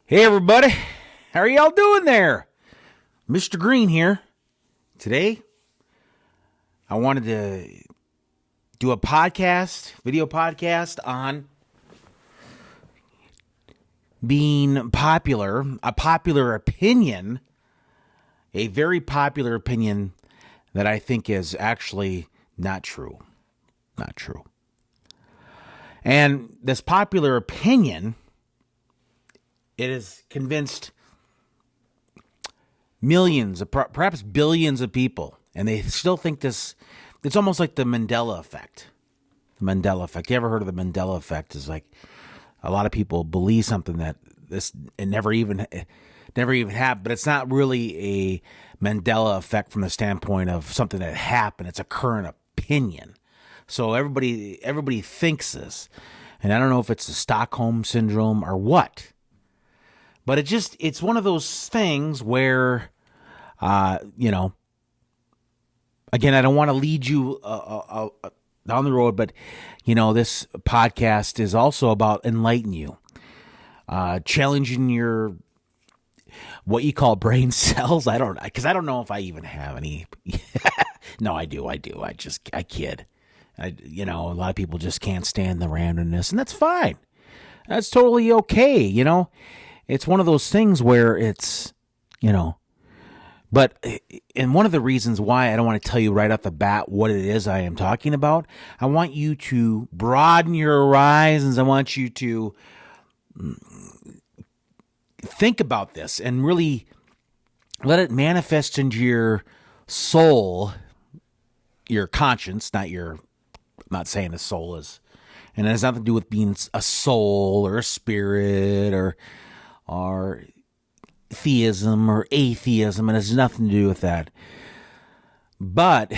Hey everybody, how are y'all doing there? Mr. Green here. Today, I wanted to do a video podcast on being popular, a popular opinion, a very popular opinion that I think is actually not true. Not true. And this popular opinion, it has convinced millions, perhaps billions of people, and they still think this. It's almost like the Mandela effect. The Mandela effect. You ever heard of the Mandela effect? Is like a lot of people believe something that it never even happened, but it's not really a Mandela effect from the standpoint of something that happened. It's a current opinion. So everybody thinks this, and I don't know if it's the Stockholm syndrome or what. But it's one of those things where, again, I don't want to lead you down the road, but, this podcast is also about enlightening you, challenging your, what you call brain cells. Because I don't know if I even have any. No, I do. I kid. A lot of people just can't stand the randomness, and that's fine. That's totally okay, It's one of those things where it's, but, and one of the reasons why I don't want to tell you right off the bat what it is I am talking about, I want you to broaden your horizons. I want you to think about this and really let it manifest into your soul, your conscience, I'm not saying the soul is, and it has nothing to do with being a soul or a spirit or theism or atheism. It has nothing to do with that. But,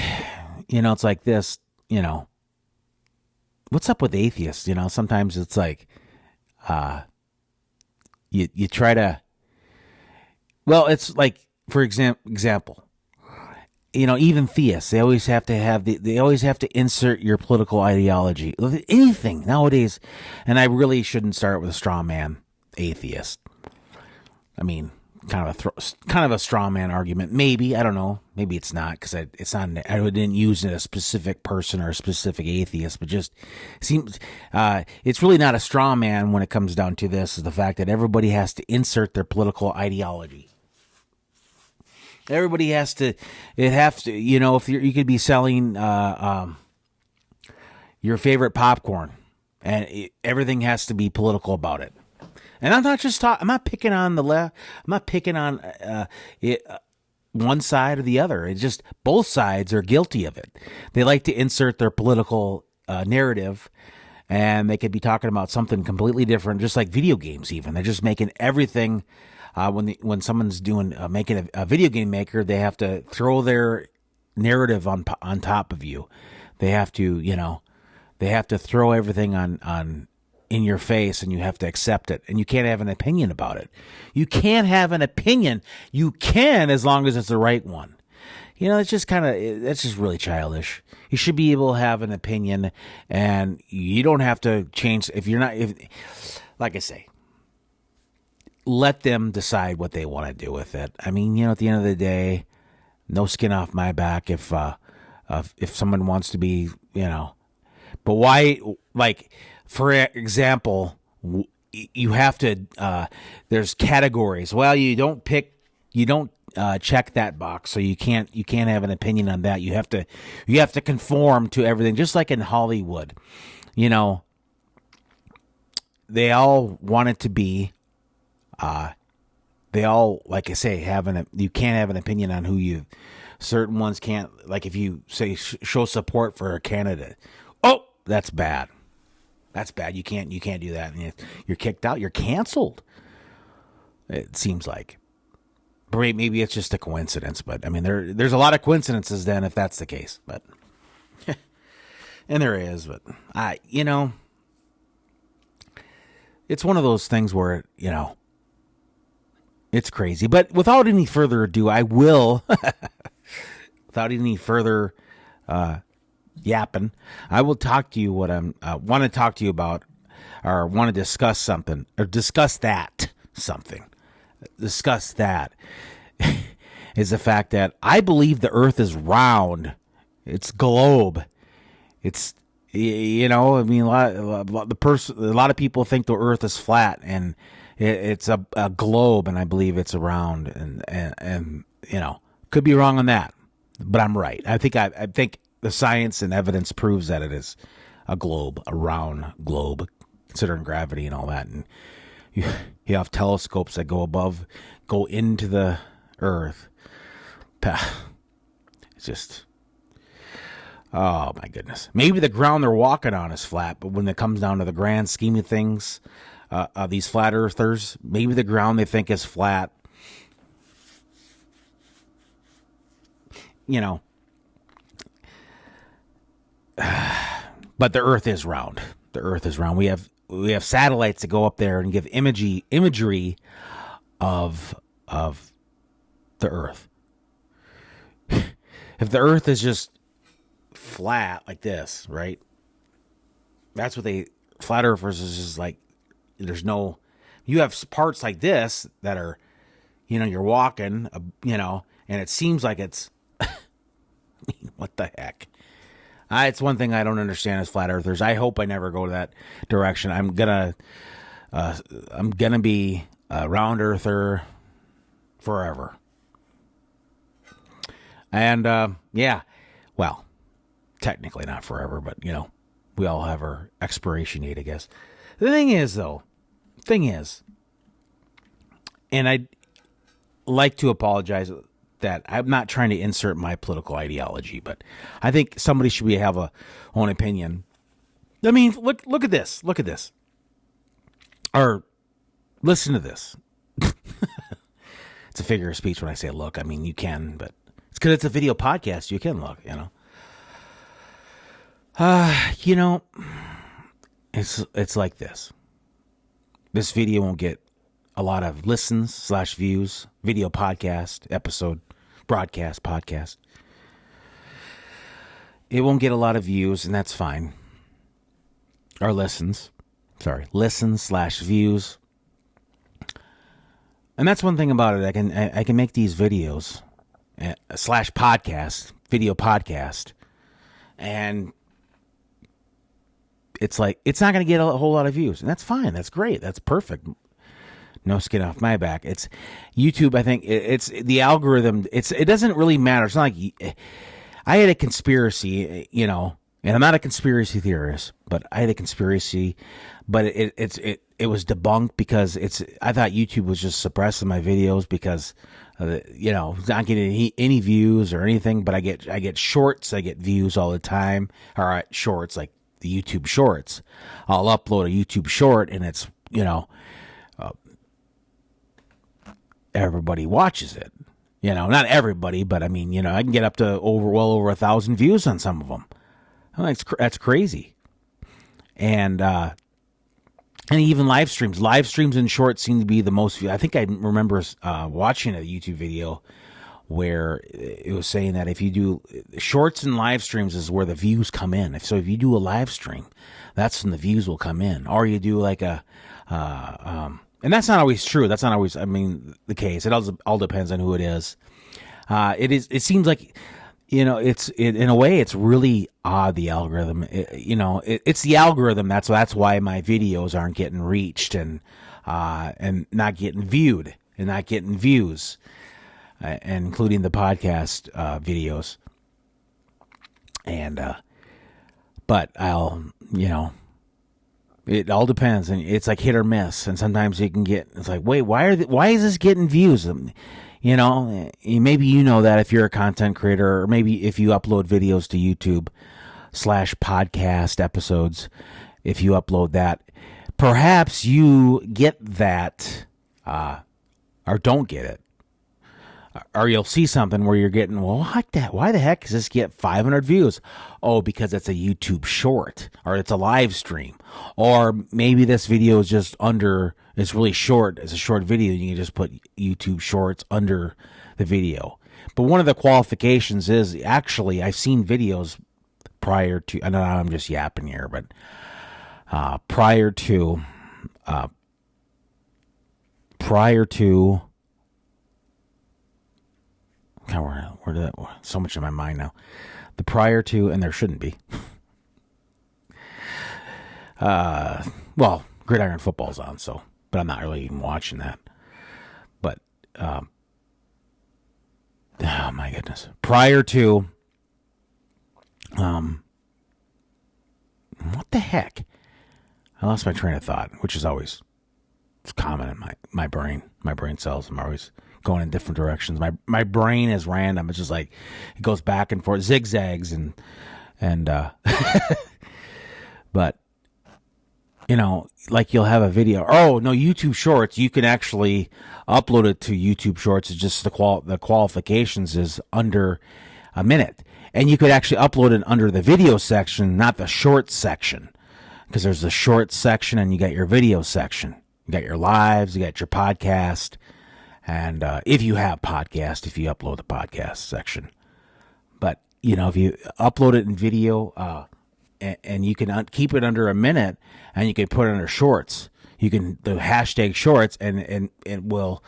it's like this, what's up with atheists? Sometimes it's like, you try to, well, it's like, for example, even theists, they always have to insert your political ideology, anything nowadays. And I really shouldn't start with a straw man atheist. I mean, kind of a straw man argument. Maybe, I don't know. Maybe it's not, because it's not. I didn't use a specific person or a specific atheist, but just seems it's really not a straw man when it comes down to this. Is the fact that everybody has to insert their political ideology. Everybody has to. It has to. If you could be selling your favorite popcorn, and everything has to be political about it. And I'm not just talking. I'm not picking on the left. I'm not picking on one side or the other. It's just both sides are guilty of it. They like to insert their political narrative, and they could be talking about something completely different, just like video games. Even they're just making everything. When someone's making a video game maker, they have to throw their narrative on top of you. They have to they have to throw everything on in your face, and you have to accept it, and you can't have an opinion about it. You can't have an opinion. You can, as long as it's the right one. It's just that's just really childish. You should be able to have an opinion, and you don't have to change if like I say, let them decide what they want to do with it. I mean, at the end of the day, no skin off my back if someone wants to be, but why, like, for example, you have to, there's categories. Well, you don't check that box, so you can't have an opinion on that. You have to conform to everything, just like in Hollywood. They all want it to be, they all, like I say, you can't have an opinion on who certain ones can't, like if you say show support for a candidate. Oh, that's bad. That's bad. You can't do that. And you're kicked out. You're canceled. It seems like. Maybe it's just a coincidence, but I mean, there's a lot of coincidences then if that's the case. But and there is, but it's one of those things where it's crazy. But without any further ado, I will, without any further yapping, I will talk to you what I want to talk to you about, or want to discuss something, or discuss that. something, discuss that, is the fact that I believe the earth is round. It's globe. It's, you know, I mean, a lot of people think the earth is flat, and it's a globe, and I believe it's a round, and you know, could be wrong on that, but I'm right. I think the science and evidence proves that it is a globe, a round globe, considering gravity and all that. And you have telescopes that go into the earth. It's just, oh my goodness. Maybe the ground they're walking on is flat, but when it comes down to the grand scheme of things, these flat earthers, maybe the ground they think is flat, you know, but the earth is round. The earth is round. We have satellites that go up there and give imagery of the earth. If the earth is just flat like this, right? That's what flat earthers is just like, there's no, you have parts like this that are, you know, you're walking, you know, and it seems like it's, what the heck? It's one thing I don't understand as flat earthers. I hope I never go to that direction. I'm gonna be a round earther forever. And yeah, well, technically not forever, but you know, we all have our expiration date, I guess. The thing is, and I'd like to apologize that I'm not trying to insert my political ideology, but I think somebody should have a own opinion. I mean, look at this. Look at this. Or listen to this. It's a figure of speech when I say look. I mean, you can, but it's because it's a video podcast. You can look, you know. You know, it's like this. This video won't get a lot of listens / views. Video podcast episode, broadcast podcast. It won't get a lot of views, and that's fine. Or listens. Sorry, listens / views. And that's one thing about it. I can make these videos / podcast, video podcast, and it's like, it's not going to get a whole lot of views, and that's fine. That's great. That's perfect. No skin off my back. It's YouTube. I think it's the algorithm. It doesn't really matter. It's not like I had a conspiracy, you know, and I'm not a conspiracy theorist, but I had a conspiracy, but it was debunked because I thought YouTube was just suppressing my videos because, you know, not getting any views or anything, but I get shorts. I get views all the time. All right, shorts, like the YouTube shorts. I'll upload a YouTube short and it's, you know, everybody watches it, you know, not everybody, but I mean, you know, I can get up to well over 1,000 views on some of them. That's crazy. And even live streams and shorts seem to be the most views. I think I remember watching a YouTube video where it was saying that if you do shorts and live streams is where the views come in. So if you do a live stream, that's when the views will come in. Or you do like and that's not always true. That's not always, the case. It all depends on who it is. It seems like, you know, in a way, it's really odd, the algorithm. It's the algorithm. That's why my videos aren't getting reached and not getting viewed and not getting views, and including the podcast videos. And but it all depends, and it's like hit or miss. And sometimes you can it's like, wait, why is this getting views? You know, maybe you know that if you're a content creator, or maybe if you upload videos to YouTube / podcast episodes, if you upload that, perhaps you get that, or don't get it. Or you'll see something where you're getting, well, like that. Why the heck does this get 500 views? Oh, because it's a YouTube short, or it's a live stream, or maybe this video is just it's really short. It's a short video. You can just put YouTube shorts under the video. But one of the qualifications is, actually, I've seen videos prior to, I know I'm just yapping here, but prior to prior to, God, where did that, so much in my mind now. The prior to, and there shouldn't be. Well, Gridiron Football's on, so, but I'm not really even watching that. But, oh my goodness. Prior to, what the heck? I lost my train of thought, which is always, it's common in my brain. My brain cells, I'm always going in different directions. My brain is random. It's just like, it goes back and forth, zigzags and but, like you'll have a video. Oh, no, YouTube Shorts, you can actually upload it to YouTube Shorts. It's just the qualifications is under a minute. And you could actually upload it under the video section, not the short section. Because there's the short section and you got your video section. You got your lives, you got your podcast. And if you have podcast, if you upload the podcast section. But, if you upload it in video, and you can keep it under a minute, and you can put it under shorts. You can do hashtag shorts, and it will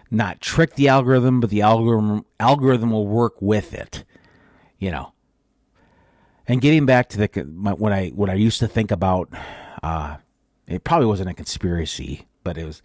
not trick the algorithm, but the algorithm will work with it, And getting back to what I used to think about, it probably wasn't a conspiracy, but it was.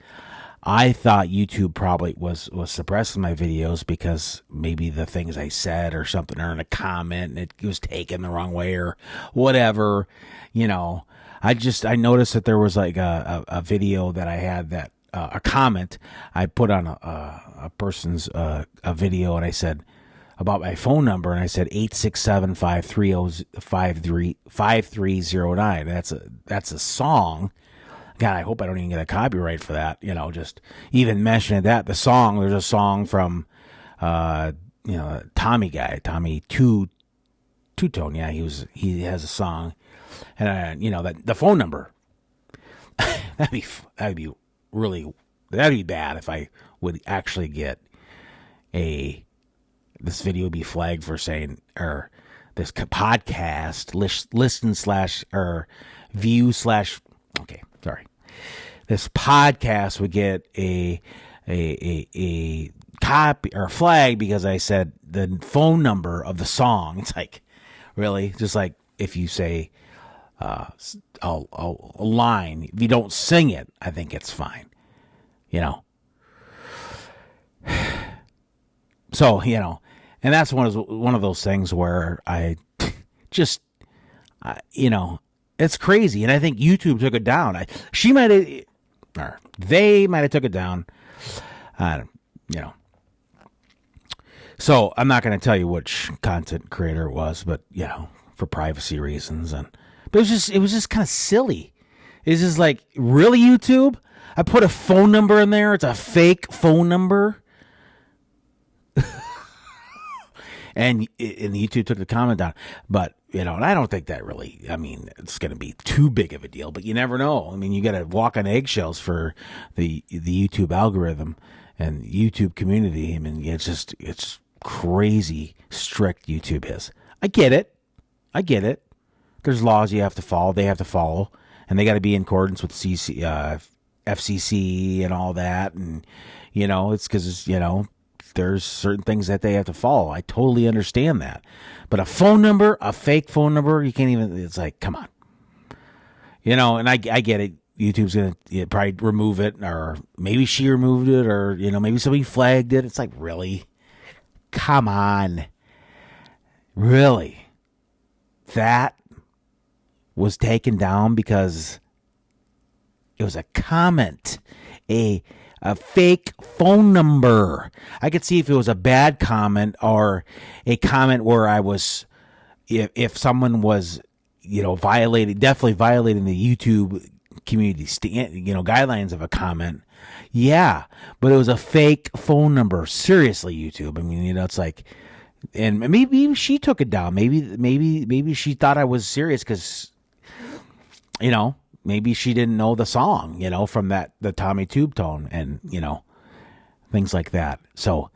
I thought YouTube probably was suppressing my videos because maybe the things I said or something or in a comment and it was taken the wrong way or whatever, I noticed that there was like a video that I had that a comment I put on a person's a video, and I said about my phone number, and I said 867-530-5309. That's a song. God, I hope I don't even get a copyright for that. Just even mentioning that there's a song from, Tommy Two-Tone. Yeah, he has a song, and that the phone number. that'd be bad if I would actually get this video would be flagged for saying, or this podcast listen / or view / okay, sorry. This podcast would get a copy or flag because I said the phone number of the song. It's like, really? Just like if you say a line, if you don't sing it, I think it's fine. So, and that's one of those things where I just, it's crazy. And I think YouTube took it down. They might have took it down. So I'm not going to tell you which content creator it was, but for privacy reasons. But it was just kind of silly. It's just like, really, YouTube? I put a phone number in there. It's a fake phone number. And YouTube took the comment down. But, and I don't think that really, it's going to be too big of a deal. But you never know. You got to walk on eggshells for the YouTube algorithm and YouTube community. It's crazy strict YouTube is. I get it. There's laws you have to follow. They have to follow. And they got to be in accordance with FCC and all that. And, it's because, there's certain things that they have to follow. I totally understand that. But a phone number, a fake phone number, you can't even, it's like, come on. And I get it. YouTube's going to probably remove it, or maybe she removed it, or, maybe somebody flagged it. It's like, really? Come on. Really? That was taken down because it was a comment, a fake phone number. I could see if it was a bad comment or a comment where I was, if someone was, definitely violating the YouTube community, guidelines of a comment. Yeah, but it was a fake phone number. Seriously, YouTube. It's like, and maybe she took it down. Maybe she thought I was serious because, maybe she didn't know the song, from the Tommy Two-Tone and, things like that. So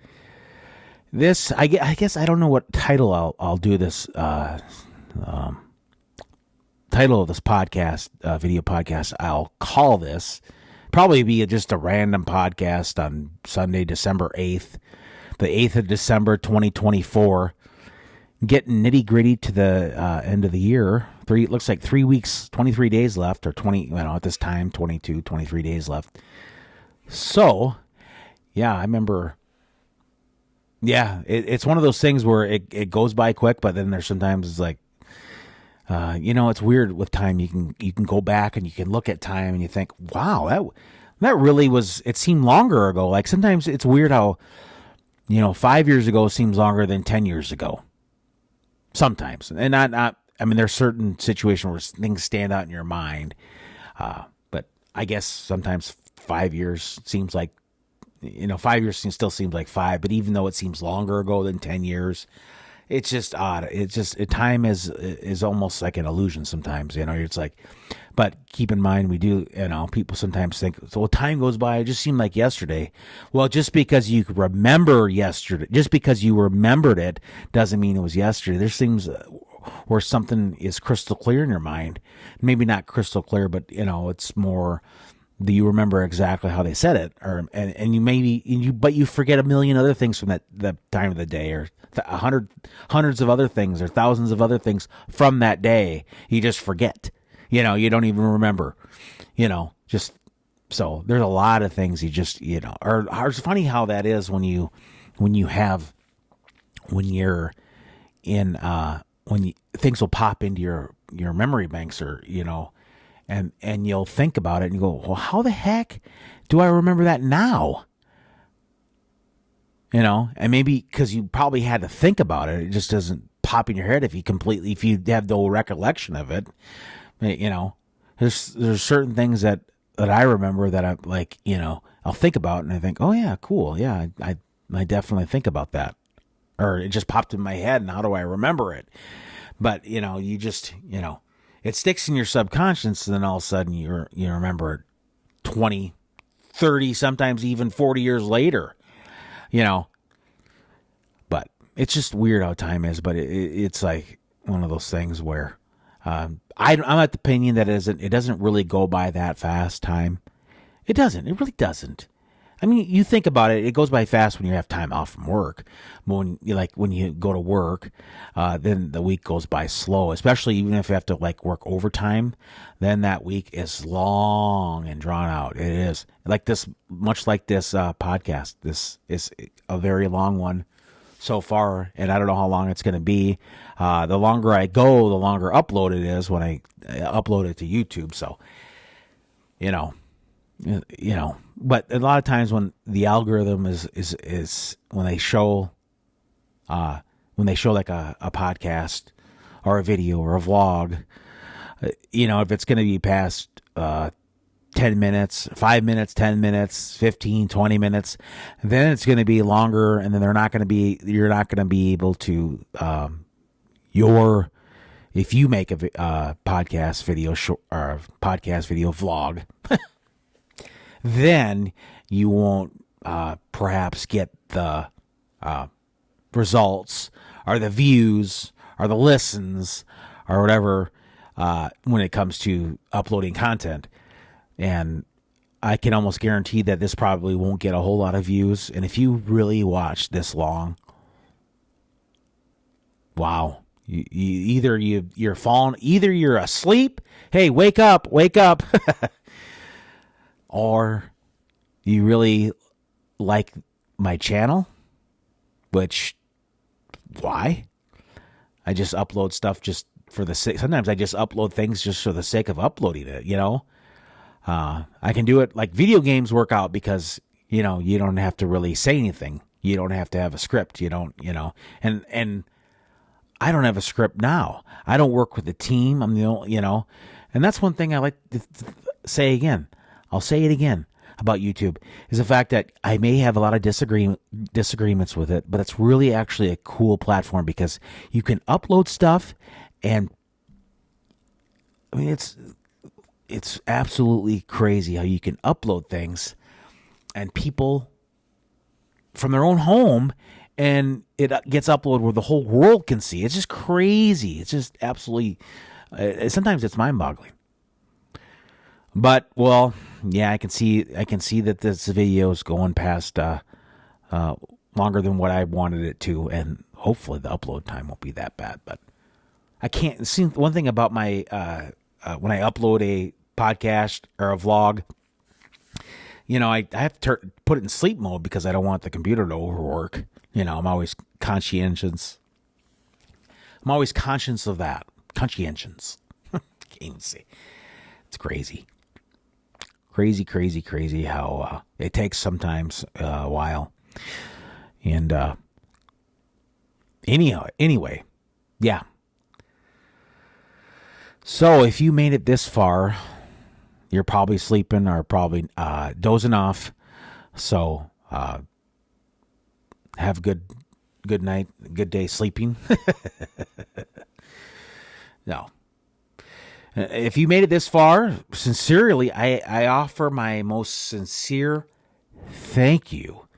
this, I guess I don't know what title I'll do this, title of this podcast, video podcast, I'll call this, probably be just a random podcast on Sunday, December 8th, the 8th of December, 2024. Getting nitty gritty to the end of the year. It looks like 3 weeks, 23 days left, or 20, at this time, 22, 23 days left. So, yeah, I remember. Yeah, it's one of those things where it goes by quick, but then there's sometimes it's like, it's weird with time. You can go back and you can look at time and you think, wow, that really was. It seemed longer ago. Like sometimes it's weird how, 5 years ago seems longer than 10 years ago. Sometimes, and not. I mean, there's certain situations where things stand out in your mind, but I guess sometimes 5 years seems like. 5 years still seems like 5, but even though it seems longer ago than 10 years, it's just odd. It's just time is almost like an illusion sometimes. It's like, but keep in mind we do. People sometimes think so. Time goes by. It just seemed like yesterday. Well, just because you remember yesterday, just because you remembered it, doesn't mean it was yesterday. There's things where something is crystal clear in your mind. Maybe not crystal clear, but it's more. Do you remember exactly how they said it, and you forget a million other things from that time of the day, or hundreds of other things, or thousands of other things from that day. You just forget. You don't even remember. Just so there's a lot of things you just or it's funny how that is when you're in things will pop into your memory banks, or and you'll think about it and you go, well, how the heck do I remember that now? And maybe because you probably had to think about it, it just doesn't pop in your head if you have no recollection of it. There's certain things that I remember that I like, I'll think about and I think, oh yeah, cool. Yeah. I definitely think about that, or it just popped in my head and how do I remember it? But, you just, it sticks in your subconscious, and then all of a sudden you remember it 20, 30, sometimes even 40 years later, But it's just weird how time is, but it's like one of those things where I'm at the opinion that it doesn't really go by that fast, time. It doesn't. It really doesn't. I mean, you think about it, it goes by fast when you have time off from work. When you go to work, then the week goes by slow, especially even if you have to work overtime, then that week is long and drawn out. It is much like this podcast. This is a very long one so far, and I don't know how long it's going to be. The longer I go, the longer upload it is when I upload it to YouTube. So, but a lot of times when the algorithm is when they show like a podcast or a video or a vlog, if it's going to be past 10 minutes, 5 minutes, 10 minutes, 15, 20 minutes, then it's going to be longer, and then you're not going to be able to if you make a podcast video or podcast video vlog, then you won't perhaps get the results or the views or the listens or whatever when it comes to uploading content. And I can almost guarantee that this probably won't get a whole lot of views. And if you really watch this long, wow. Either you're asleep. Hey, wake up. Or you really like my channel, which, why? I just upload stuff just for the sake. Sometimes I just upload things just for the sake of uploading it, I can do it like video games work out because, you don't have to really say anything. You don't have to have a script. You don't, and I don't have a script now. I don't work with a team. I'm the only, and that's one thing I like to say again. I'll say it again about YouTube, is the fact that I may have a lot of disagreements with it, but it's really actually a cool platform because you can upload stuff, and I mean, it's absolutely crazy how you can upload things and people from their own home, and it gets uploaded where the whole world can see. It's just crazy. It's just absolutely, sometimes it's mind-boggling. But well, yeah, I can see that this video is going past longer than what I wanted it to, and hopefully the upload time won't be that bad. But I can't see one thing about my when I upload a podcast or a vlog. I have to put it in sleep mode because I don't want the computer to overwork. I'm always conscientious. I'm always conscious of that. Conscientious. Can't even see. It's crazy. Crazy how it takes sometimes a while. And anyway, yeah. So if you made it this far, you're probably sleeping or probably dozing off. So have a good night, good day sleeping. No. If you made it this far, sincerely, I offer my most sincere thank you.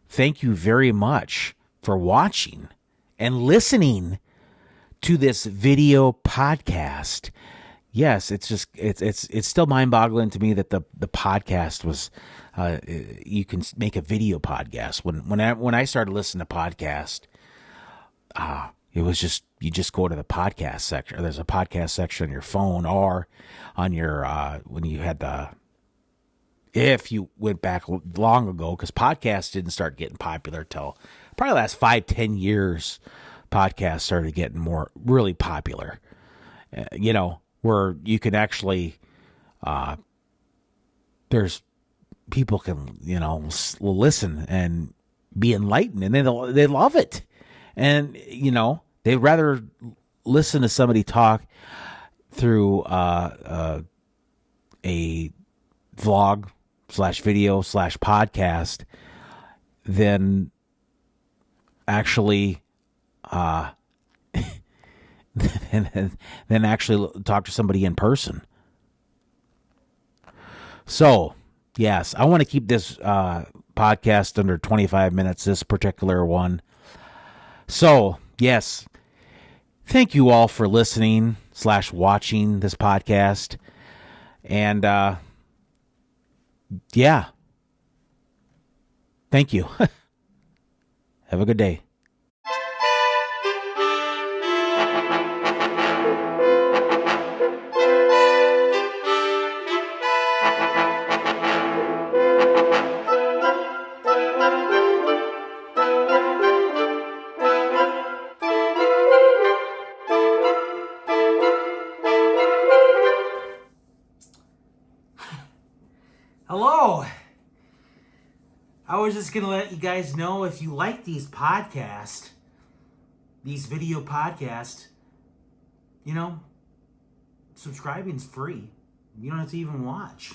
Thank you very much for watching and listening to this video podcast. Yes, it's still mind-boggling to me that the podcast was you can make a video podcast. When I started listening to podcast, it was just you just go to the podcast section. Or there's a podcast section on your phone or on your when you had the. If you went back long ago, because podcasts didn't start getting popular till probably the last 5-10 years, podcasts started getting more really popular. Where you can actually, there's people can listen and be enlightened, and they love it, and they'd rather listen to somebody talk through a vlog / video / podcast than actually than actually talk to somebody in person. So, yes, I want to keep this podcast under 25 minutes, this particular one. So, yes, thank you all for listening / watching this podcast. And, yeah, thank you. Have a good day. Hello. I was just going to let you guys know if you like these podcasts, these video podcasts, subscribing's free. You don't have to even watch.